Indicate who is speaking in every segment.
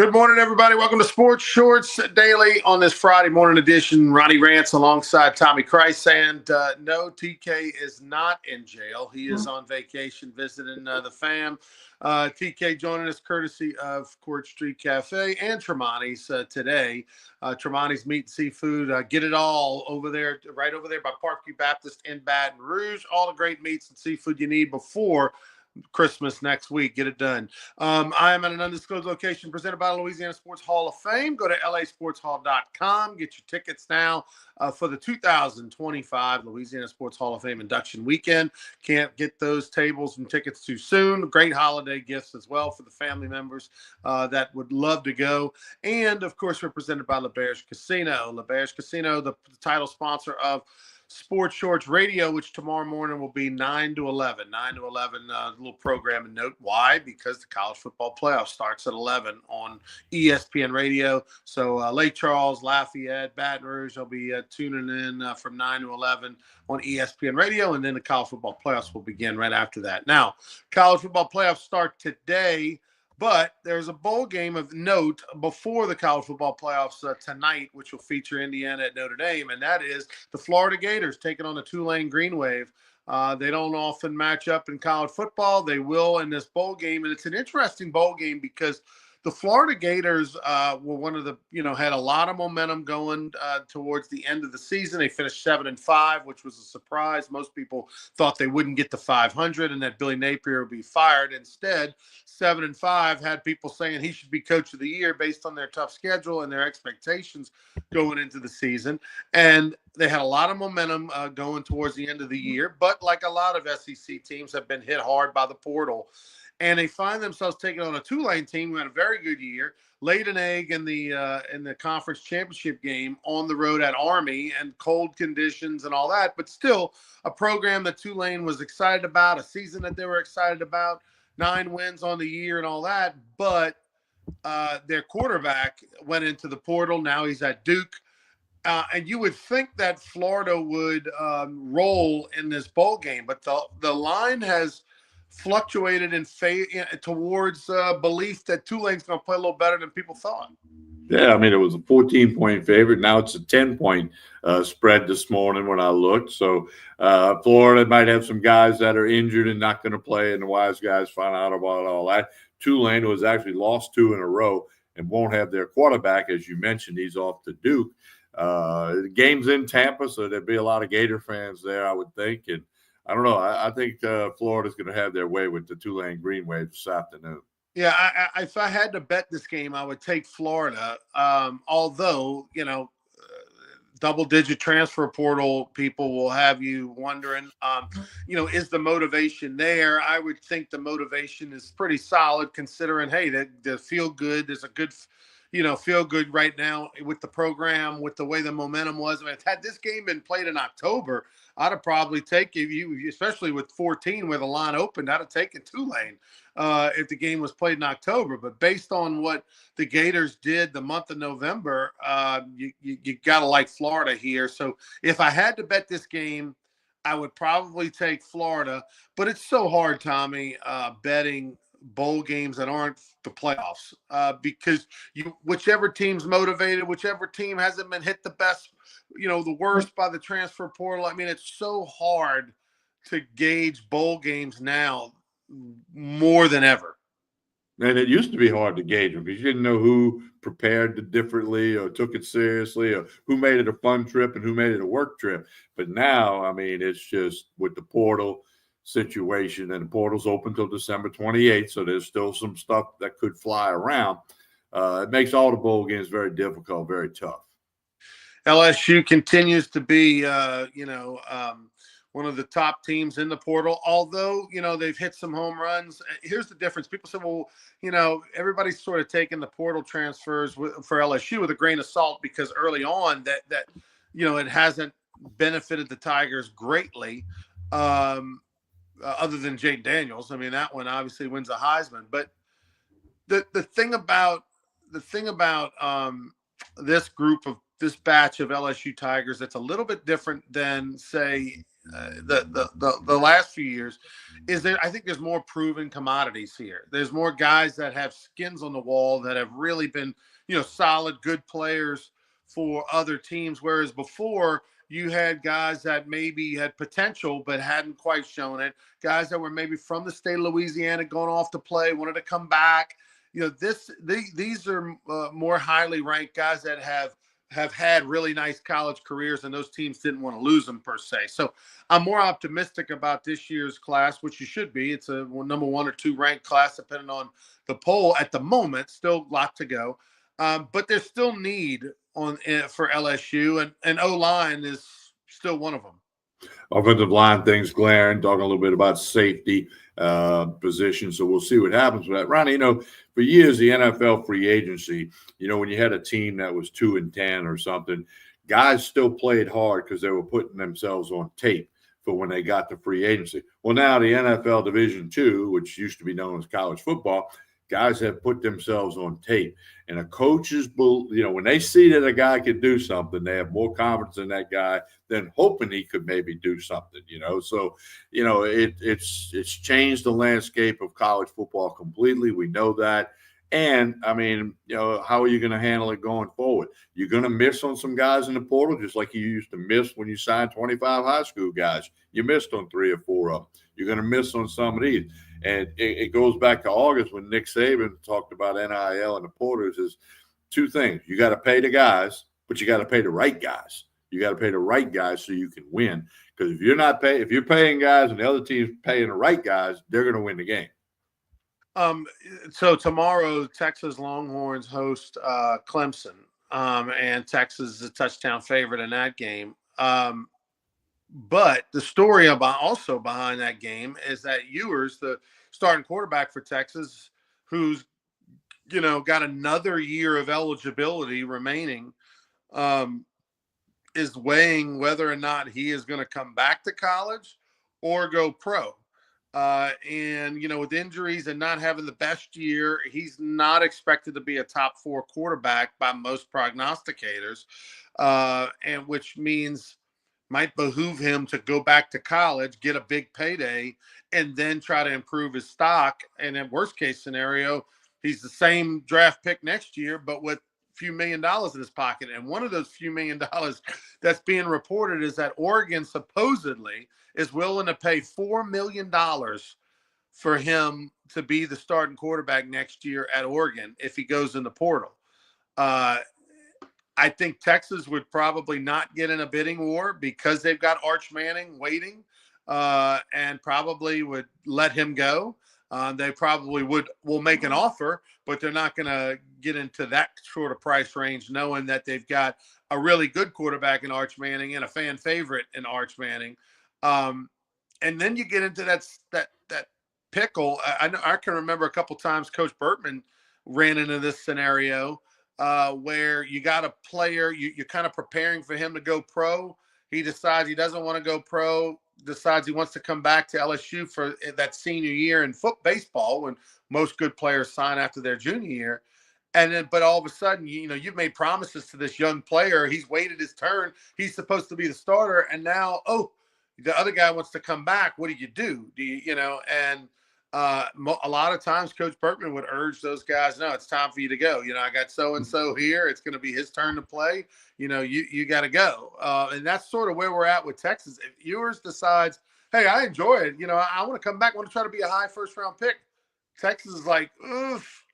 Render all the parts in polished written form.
Speaker 1: Good morning, everybody. Welcome to Sports Shorts Daily on this Friday morning edition. Ronnie Rants alongside Tommy Christ. And no, TK is not in jail. He is on vacation visiting the fam. TK joining us courtesy of Court Street Cafe and Tremonti's today. Tremonti's Meat and Seafood. Get it all over there, right over there by Parkview Baptist in Baton Rouge. All the great meats and seafood you need before Christmas next week. Get it done. I am at an undisclosed location presented by the Louisiana Sports Hall of Fame. Go to lasportshall.com. Get your tickets now for the 2025 Louisiana Sports Hall of Fame induction weekend. Can't get those tables and tickets too soon. Great holiday gifts as well for the family members that would love to go. And, of course, we're presented by LaBerge Casino. LaBerge Casino, the title sponsor of Sports Shorts Radio, which tomorrow morning will be 9 to 11. 9 to 11, little program. And note why, because the college football playoff starts at 11 on ESPN Radio. So Lake Charles, Lafayette, Baton Rouge, I'll be tuning in from 9 to 11 on ESPN Radio. And then the college football playoffs will begin right after that. Now, college football playoffs start today. But there's a bowl game of note before the college football playoffs tonight, which will feature Indiana at Notre Dame, and that is the Florida Gators taking on the Tulane Green Wave. They don't often match up in college football. They will in this bowl game, and it's an interesting bowl game because the Florida Gators were one of the, had a lot of momentum going towards the end of the season. They finished 7-5, which was a surprise. Most people thought they wouldn't get to 500 and that Billy Napier would be fired. Instead, 7-5 had people saying he should be coach of the year based on their tough schedule and their expectations going into the season. And they had a lot of momentum going towards the end of the year. But like a lot of SEC teams have been hit hard by the portal. And they find themselves taking on a Tulane team who had a very good year, laid an egg in the conference championship game on the road at Army and cold conditions and all that, but still a program that Tulane was excited about, a season that they were excited about, 9 wins on the year and all that. But their quarterback went into the portal. Now he's at Duke. And you would think that Florida would roll in this bowl game, but the line has fluctuated towards belief that Tulane's going to play a little better than people thought.
Speaker 2: Yeah, I mean, it was a 14-point favorite. Now it's a 10-point spread this morning when I looked. So Florida might have some guys that are injured and not going to play, and the wise guys find out about all that. Tulane was actually lost 2 in a row and won't have their quarterback, as you mentioned. He's off to Duke. The game's in Tampa, so there'd be a lot of Gator fans there, I would think. And I don't know. I think Florida's going to have their way with the Tulane Green Wave this afternoon.
Speaker 1: Yeah, if I had to bet this game, I would take Florida. Although, double-digit transfer portal people will have you wondering, is the motivation there? I would think the motivation is pretty solid considering, hey, the feel good. There's a good feel good right now with the program, with the way the momentum was. I mean, had this game been played in October, I'd have probably taken you, especially with 14 where the line opened, I'd have taken Tulane if the game was played in October. But based on what the Gators did the month of November, you got to like Florida here. So if I had to bet this game, I would probably take Florida. But it's so hard, Tommy, betting bowl games that aren't the playoffs because whichever team's motivated, whichever team hasn't been hit the best, the worst by the transfer portal. I mean, it's so hard to gauge bowl games now more than ever.
Speaker 2: And it used to be hard to gauge them because you didn't know who prepared differently or took it seriously or who made it a fun trip and who made it a work trip. But now, I mean, it's just with the portal situation, and the portal's open till December 28th, so there's still some stuff that could fly around. It makes all the bowl games very difficult, very tough.
Speaker 1: LSU continues to be, one of the top teams in the portal, although, they've hit some home runs. Here's the difference. People say, well, everybody's sort of taking the portal transfers for LSU with a grain of salt because early on that it hasn't benefited the Tigers greatly. Other than Jayden Daniels. I mean, that one obviously wins a Heisman. But the thing about this batch of LSU Tigers that's a little bit different than, say, the last few years is I think there's more proven commodities here. There's more guys that have skins on the wall that have really been, solid, good players for other teams. Whereas before you had guys that maybe had potential but hadn't quite shown it. Guys that were maybe from the state of Louisiana, going off to play, wanted to come back. These are more highly ranked guys that have had really nice college careers, and those teams didn't want to lose them per se. So I'm more optimistic about this year's class, which you should be. It's a number 1 or 2 ranked class, depending on the poll at the moment. Still a lot to go. But there's still need for LSU, and O-line is still one of them.
Speaker 2: Offensive line things glaring, talking a little bit about safety position. So we'll see what happens with that. Ronnie, for years, the NFL free agency, when you had a team that was 2-10 or something, guys still played hard because they were putting themselves on tape for when they got to free agency. Well, now the NFL Division II, which used to be known as college football, guys have put themselves on tape. And a coach's, when they see that a guy can do something, they have more confidence in that guy than hoping he could maybe do something, So, it's changed the landscape of college football completely. We know that. And, how are you going to handle it going forward? You're going to miss on some guys in the portal, just like you used to miss when you signed 25 high school guys. You missed on 3 or 4 of them. You're going to miss on some of these. And it goes back to August when Nick Saban talked about NIL and the porters is 2 things. You got to pay the guys, but you got to pay the right guys. You got to pay the right guys so you can win. Because if you're paying guys and the other team's paying the right guys, they're going to win the game.
Speaker 1: So tomorrow, Texas Longhorns host Clemson, and Texas is a touchdown favorite in that game. But the story also behind that game is that Ewers, the starting quarterback for Texas, who's got another year of eligibility remaining, is weighing whether or not he is going to come back to college or go pro. And with injuries and not having the best year, he's not expected to be a top 4 quarterback by most prognosticators, and which means might behoove him to go back to college, get a big payday, and then try to improve his stock. And in worst case scenario, he's the same draft pick next year, but with a few $1 million in his pocket. And one of those few $1 million that's being reported is that Oregon supposedly is willing to pay $4 million for him to be the starting quarterback next year at Oregon if he goes in the portal. I think Texas would probably not get in a bidding war because they've got Arch Manning waiting, and probably would let him go. They probably will make an offer, but they're not going to get into that sort of price range, knowing that they've got a really good quarterback in Arch Manning and a fan favorite in Arch Manning. And then you get into that pickle. I can remember a couple times Coach Burtman ran into this scenario. Where you got a player, you're kind of preparing for him to go pro. He decides he doesn't want to go pro, decides he wants to come back to LSU for that senior year in baseball, when most good players sign after their junior year. And then, but all of a sudden, you've made promises to this young player. He's waited his turn. He's supposed to be the starter. And now, the other guy wants to come back. What do? And a lot of times Coach Burtman would urge those guys, no, it's time for you to go. I got so-and-so here. It's going to be his turn to play. You got to go. And that's sort of where we're at with Texas. If Ewers decides, hey, I enjoy it. I want to come back. I want to try to be a high first-round pick. Texas is like, oof.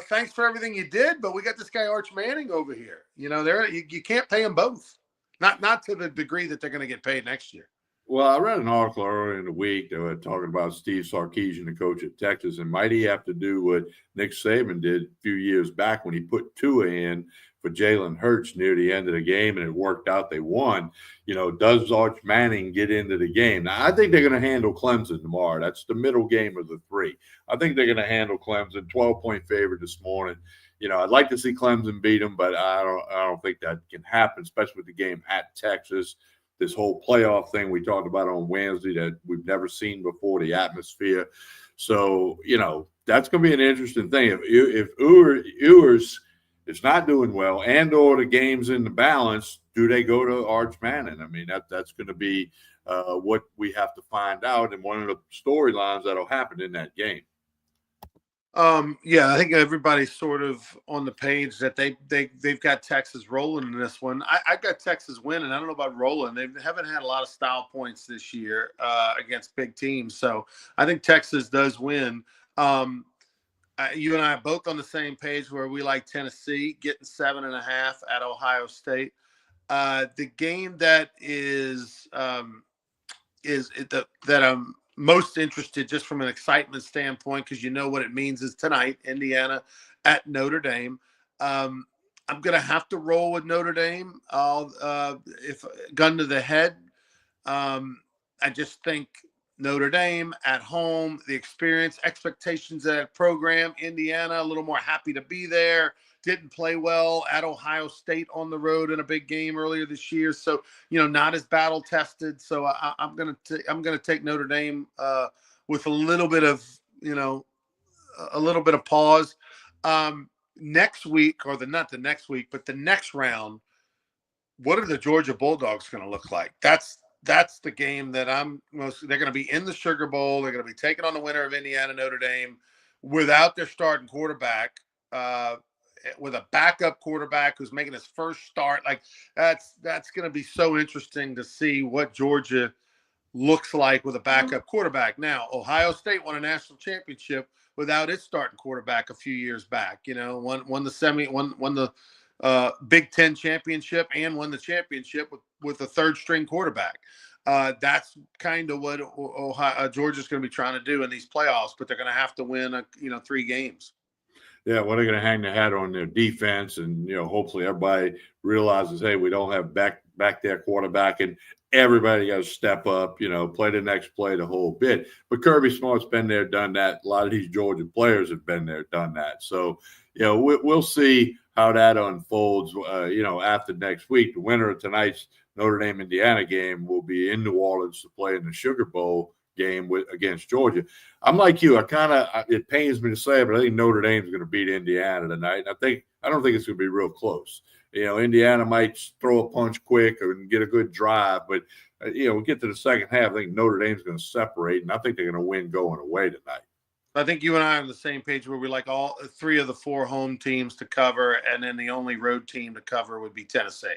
Speaker 1: Thanks for everything you did, but we got this guy Arch Manning over here. You can't pay them both. Not to the degree that they're going to get paid next year.
Speaker 2: Well, I read an article earlier in the week that were talking about Steve Sarkisian, the coach at Texas, and might he have to do what Nick Saban did a few years back when he put Tua in for Jalen Hurts near the end of the game, and it worked out. They won. Does Arch Manning get into the game? Now, I think they're going to handle Clemson tomorrow. That's the middle game of the 3. I think they're going to handle Clemson. 12-point favorite this morning. I'd like to see Clemson beat them, but I don't think that can happen, especially with the game at Texas. This whole playoff thing we talked about on Wednesday that we've never seen before, the atmosphere. So, that's going to be an interesting thing. If Ewers is not doing well and or the game's in the balance, do they go to Arch Manning? I mean, that's going to be what we have to find out and one of the storylines that'll happen in that game.
Speaker 1: Yeah, I think everybody's sort of on the page that they've got Texas rolling in this one. I got Texas winning. I don't know about rolling. They haven't had a lot of style points this year against big teams, so I think Texas does win. You and I are both on the same page where we like Tennessee getting 7.5 at Ohio State. The game that that I'm most interested just from an excitement standpoint, because you know what it means, is tonight, Indiana at Notre Dame. I'm going to have to roll with Notre Dame. If gun to the head, I just think Notre Dame at home, the experience, expectations of that program, Indiana, a little more happy to be there. Didn't play well at Ohio State on the road in a big game earlier this year, so not as battle tested. So I'm gonna take Notre Dame with a little bit of pause. Next week, or not the next week, but the next round, what are the Georgia Bulldogs going to look like? That's the game that they're going to be in the Sugar Bowl. They're going to be taking on the winner of Indiana Notre Dame without their starting quarterback, with a backup quarterback who's making his first start. Like that's going to be so interesting to see what Georgia looks like with a backup quarterback. Now, Ohio State won a national championship without its starting quarterback a few years back. Won the Big Ten championship and won the championship with a third string quarterback. That's kind of what Georgia's going to be trying to do in these playoffs, but they're going to have to win 3 games.
Speaker 2: Yeah, well, they're going to hang their hat on their defense, and hopefully everybody realizes, hey, we don't have back there quarterback, and everybody got to step up, play the next play the whole bit. But Kirby Smart's been there, done that. A lot of these Georgia players have been there, done that. So, we'll see how that unfolds. After next week, the winner of tonight's Notre Dame Indiana game will be in New Orleans to play in the Sugar Bowl game against Georgia. I'm like you. It pains me to say it, but I think Notre Dame's going to beat Indiana tonight. I don't think it's going to be real close. Indiana might throw a punch quick and get a good drive, but we get to the second half. I think Notre Dame's going to separate, and I think they're going to win going away tonight.
Speaker 1: I think you and I are on the same page where we like all 3 of the 4 home teams to cover, and then the only road team to cover would be Tennessee.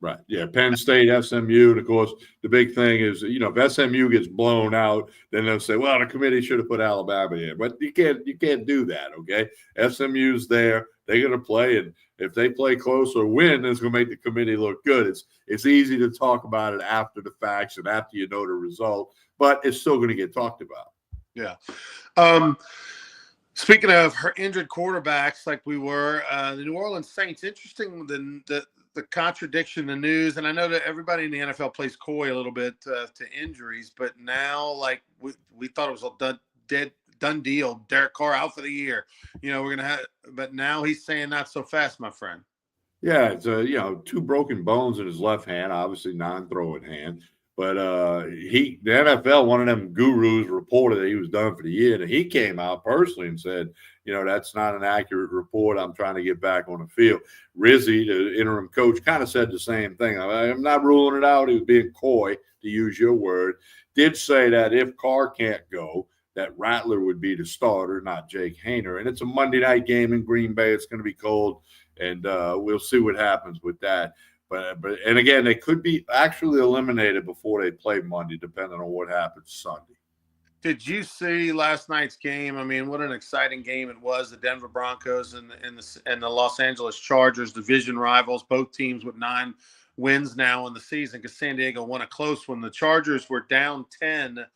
Speaker 2: Right. Yeah. Penn State, SMU. And of course, the big thing is, if SMU gets blown out, then they'll say, well, the committee should have put Alabama in. But you can't do that. Okay. SMU's there. They're going to play. And if they play close or win, it's going to make the committee look good. It's easy to talk about it after the facts and after the result, but it's still going to get talked about.
Speaker 1: Yeah. Speaking of her injured quarterbacks, like we were, the New Orleans Saints, interesting the contradiction, the news, and I know that everybody in the NFL plays coy a little bit to injuries, but now, like we thought it was a done deal. Derek Carr out for the year. We're gonna have, but now he's saying not so fast, my friend.
Speaker 2: Yeah, it's 2 broken bones in his left hand, obviously non-throwing hand. But the NFL, one of them gurus, reported that he was done for the year, and he came out personally and said, that's not an accurate report. I'm trying to get back on the field. Rizzi, the interim coach, kind of said the same thing. I'm not ruling it out. He was being coy, to use your word. Did say that if Carr can't go, that Rattler would be the starter, not Jake Haener. And it's a Monday night game in Green Bay. It's going to be cold, and we'll see what happens with that. But again, they could be actually eliminated before they play Monday, depending on what happens Sunday.
Speaker 1: Did you see last night's game? I mean, what an exciting game it was. The Denver Broncos and the Los Angeles Chargers, division rivals, both teams with 9 wins now in the season, because San Diego won a close one. The Chargers were down 10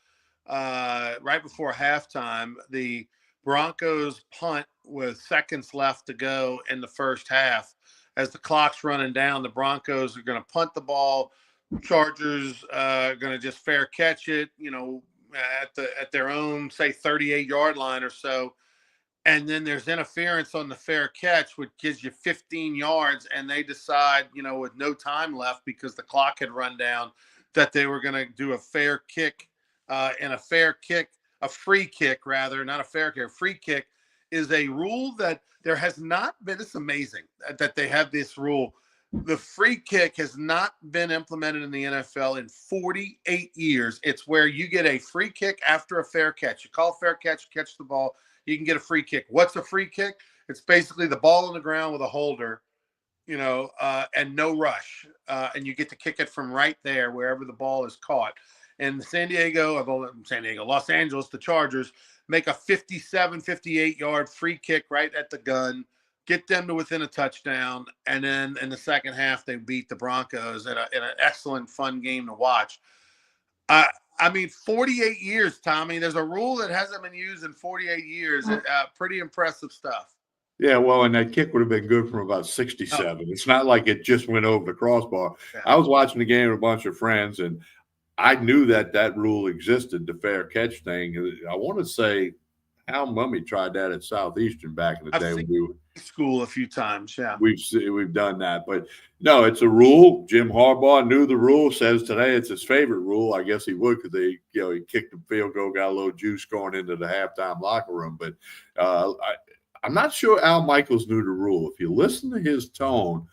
Speaker 1: right before halftime. The Broncos punt with seconds left to go in the first half. As the clock's running down, the Broncos are going to punt the ball. Chargers are going to just fair catch it, at their own, say, 38-yard line or so. And then there's interference on the fair catch, which gives you 15 yards. And they decide, with no time left because the clock had run down, that they were going to do a fair kick. And a free kick, rather, not a fair kick, a free kick is a rule that there has not been. It's amazing that they have this rule. The free kick has not been implemented in the NFL in 48 years. It's where you get a free kick after a fair catch. You call fair catch, catch the ball, you can get a free kick. What's a free kick? It's basically the ball on the ground with a holder, and no rush. And you get to kick it from right there, wherever the ball is caught. And Los Angeles, the Chargers make a 57, 58-yard free kick right at the gun, get them to within a touchdown, and then in the second half they beat the Broncos in an excellent, fun game to watch. I mean, 48 years, Tommy. There's a rule that hasn't been used in 48 years. Pretty impressive stuff.
Speaker 2: Yeah, well, and that kick would have been good from about 67. Oh. It's not like it just went over the crossbar. Yeah. I was watching the game with a bunch of friends, and I knew that rule existed, the fair catch thing. I want to say Al Mummy tried that at Southeastern back in the day.
Speaker 1: When we were school a few times. Yeah,
Speaker 2: we've done that, but no, it's a rule. Jim Harbaugh knew the rule. Says today it's his favorite rule. I guess he would because he kicked the field goal, got a little juice going into the halftime locker room. But I'm not sure Al Michaels knew the rule. If you listen to his tone,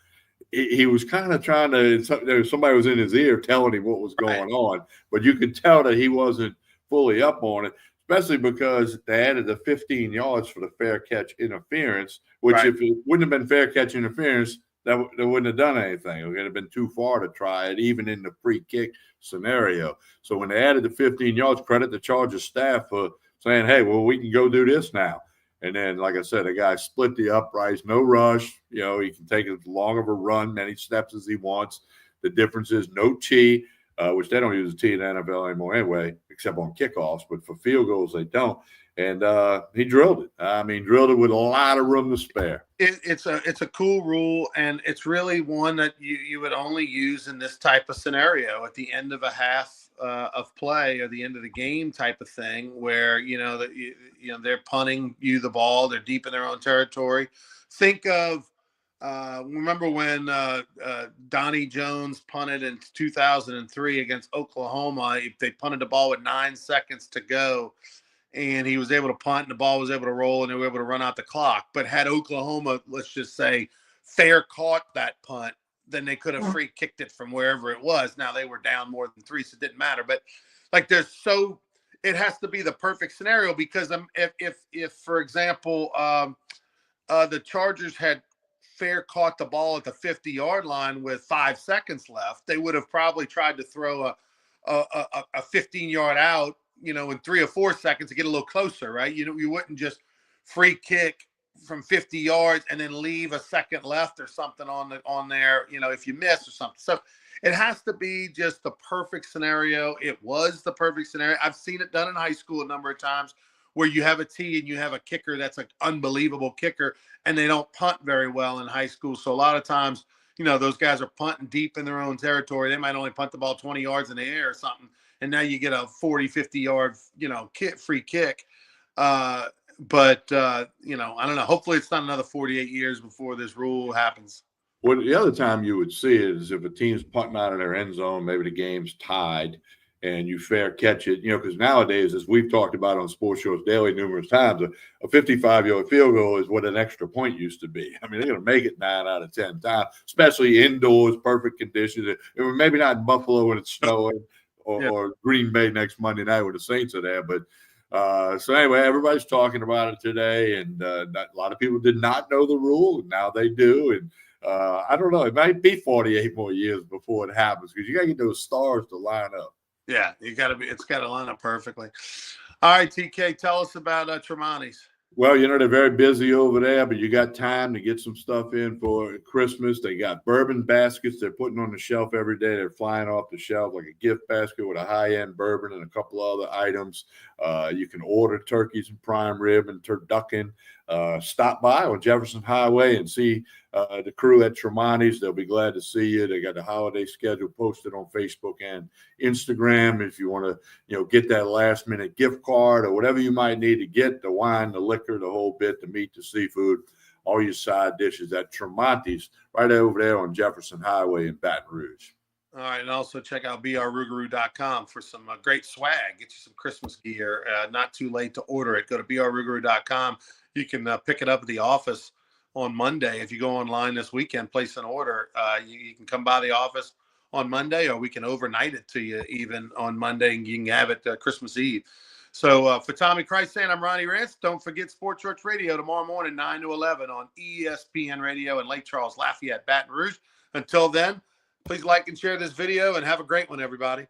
Speaker 2: he was kind of trying to. Somebody was in his ear telling him what was going on, but you could tell that he wasn't fully up on it. Especially because they added the 15 yards for the fair catch interference, which if it wouldn't have been fair catch interference, they wouldn't have done anything. It would have been too far to try it, even in the free kick scenario. So when they added the 15 yards, credit the Chargers staff for saying, hey, well, we can go do this now. And then, like I said, the guy split the uprights, no rush. He can take as long of a run, many steps as he wants. The difference is no tee. Which they don't use a tee in the NFL anymore anyway, except on kickoffs. But for field goals, they don't. And he drilled it. I mean, drilled it with a lot of room to spare.
Speaker 1: It's a cool rule, and it's really one that you would only use in this type of scenario at the end of a half of play or the end of the game type of thing, where they're punting you the ball, they're deep in their own territory. Think of. Remember when Donnie Jones punted in 2003 against Oklahoma? They punted the ball with 9 seconds to go, and he was able to punt, and the ball was able to roll, and they were able to run out the clock. But had Oklahoma, let's just say, fair caught that punt, then they could have free kicked it from wherever it was. Now they were down more than 3, so it didn't matter. But it has to be the perfect scenario, because if for example, the Chargers had fair caught the ball at the 50-yard line with 5 seconds left, they would have probably tried to throw a 15-yard out, in 3 or 4 seconds to get a little closer, right? You wouldn't just free kick from 50 yards and then leave a second left or something on there, if you miss or something. So it has to be just the perfect scenario. It was the perfect scenario. I've seen it done in high school a number of times, where you have a tee and you have a kicker that's an unbelievable kicker, and they don't punt very well in high school. So a lot of times, those guys are punting deep in their own territory. They might only punt the ball 20 yards in the air or something, and now you get a 40, 50-yard, free kick. I don't know. Hopefully it's not another 48 years before this rule happens.
Speaker 2: Well, the other time you would see it is if a team's punting out of their end zone, maybe the game's tied, and you fair catch it, because nowadays, as we've talked about on Sports Shorts Daily numerous times, a 55-yard field goal is what an extra point used to be. I mean, they're going to make it 9 out of 10 times, especially indoors, perfect conditions. Maybe not in Buffalo when it's snowing or Green Bay next Monday night when the Saints are there. But so anyway, everybody's talking about it today, and a lot of people did not know the rule, and now they do. And I don't know. It might be 48 more years before it happens, because you got to get those stars to line up.
Speaker 1: Yeah, it's got to line up perfectly. All right, TK, tell us about Tremonti's.
Speaker 2: Well, they're very busy over there, but you got time to get some stuff in for Christmas. They got bourbon baskets they're putting on the shelf every day. They're flying off the shelf like a gift basket with a high-end bourbon and a couple other items. You can order turkeys and prime rib and turducken. Stop by on Jefferson Highway and see the crew at Tremonti's. They'll be glad to see you. They got the holiday schedule posted on Facebook and Instagram. If you want to, get that last minute gift card or whatever you might need to get, the wine, the liquor, the whole bit, the meat, the seafood, all your side dishes at Tremonti's right over there on Jefferson Highway in Baton Rouge.
Speaker 1: All right, and also check out brrugaroo.com for some great swag. Get you some Christmas gear. Not too late to order it. Go to brrugaroo.com. You can pick it up at the office on Monday. If you go online this weekend, place an order. You can come by the office on Monday, or we can overnight it to you even on Monday, and you can have it Christmas Eve. So for Tommy Christ saying, I'm Ronnie Rance. Don't forget Sports Church Radio tomorrow morning, 9 to 11 on ESPN Radio in Lake Charles, Lafayette, Baton Rouge. Until then, please like and share this video and have a great one, everybody.